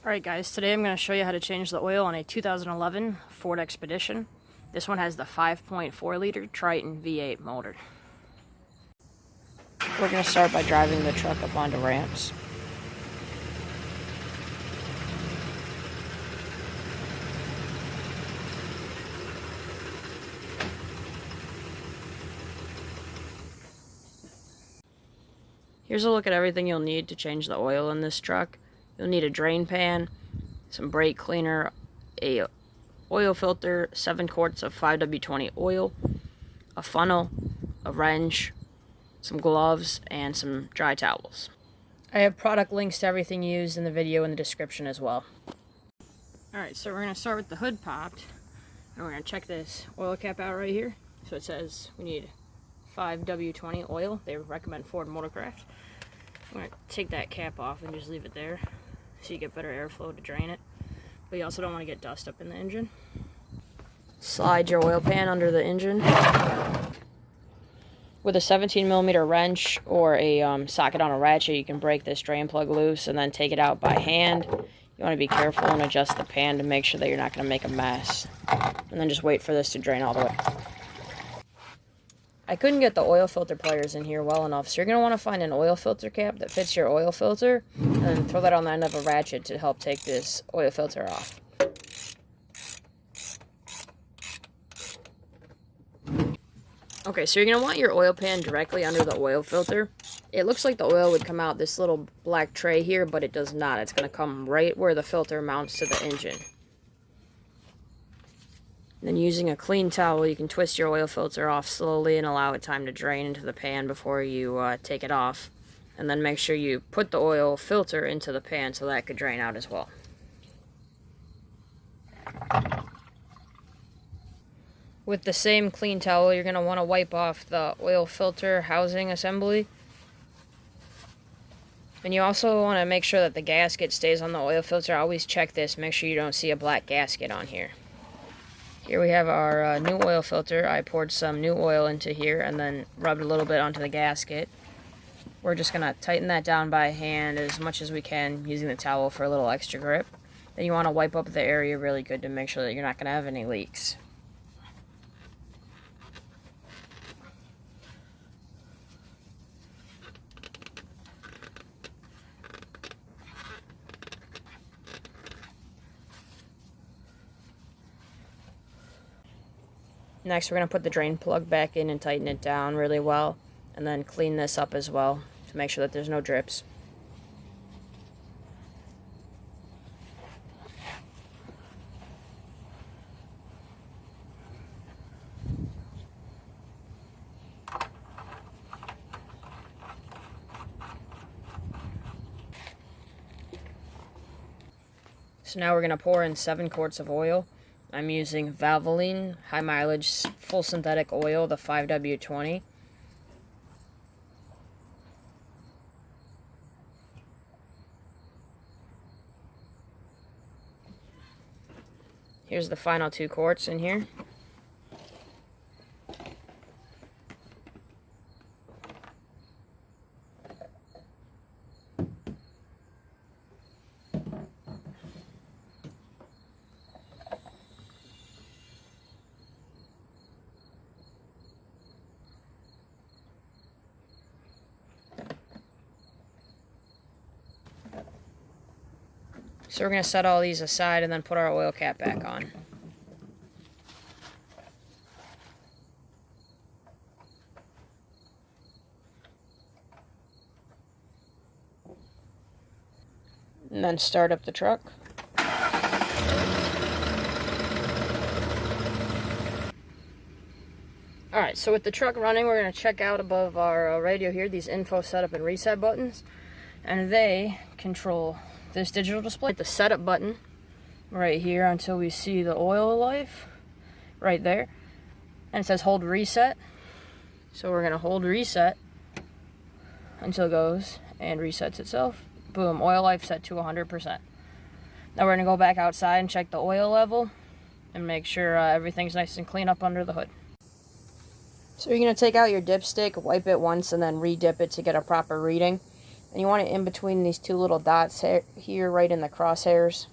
Alright guys, today I'm going to show you how to change the oil on a 2011 Ford Expedition. This one has the 5.4 liter Triton V8 motor. We're going to start by driving the truck up onto ramps. Here's a look at everything you'll need to change the oil in this truck. You'll need a drain pan, some brake cleaner, a oil filter, 7 quarts of 5W20 oil, a funnel, a wrench, some gloves, and some dry towels. I have product links to everything used in the video in the description as well. Alright, so we're going to start with the hood popped, and we're going to check this oil cap out right here. So it says we need 5W20 oil. They recommend Ford Motorcraft. I'm going to take that cap off and just leave it there so you get better airflow to drain it. But you also don't want to get dust up in the engine. Slide your oil pan under the engine. With a 17mm wrench or a socket on a ratchet, you can break this drain plug loose and then take it out by hand. You want to be careful and adjust the pan to make sure that you're not going to make a mess. And then just wait for this to drain all the way. I couldn't get the oil filter pliers in here well enough, so you're going to want to find an oil filter cap that fits your oil filter, and then throw that on the end of a ratchet to help take this oil filter off. Okay, so you're going to want your oil pan directly under the oil filter. It looks like the oil would come out this little black tray here, but it does not. It's going to come right where the filter mounts to the engine. Then using a clean towel, you can twist your oil filter off slowly and allow it time to drain into the pan before you take it off. And then make sure you put the oil filter into the pan so that could drain out as well. With the same clean towel, you're going to want to wipe off the oil filter housing assembly. And you also want to make sure that the gasket stays on the oil filter. Always check this, make sure you don't see a black gasket on here. Here we have our new oil filter. I poured some new oil into here and then rubbed a little bit onto the gasket. We're just going to tighten that down by hand as much as we can using the towel for a little extra grip. Then you want to wipe up the area really good to make sure that you're not going to have any leaks. Next, we're going to put the drain plug back in and tighten it down really well, and then clean this up as well to make sure that there's no drips. So now we're going to pour in 7 quarts of oil. I'm using Valvoline high mileage full synthetic oil, the 5W20. Here's the final 2 quarts in here. So we're going to set all these aside and then put our oil cap back on. And then start up the truck. Alright, so with the truck running, we're going to check out above our radio here, these info setup and reset buttons. And they control this digital display. Hit the setup button right here until we see the oil life right there, and it says hold reset. So we're going to hold reset until it goes and resets itself. Boom, oil life set to 100%. Now we're going to go back outside and check the oil level and make sure everything's nice and clean up under the hood. So you're going to take out your dipstick, wipe it once, and then re-dip it to get a proper reading. And you want it in between these two little dots here, right in the crosshairs.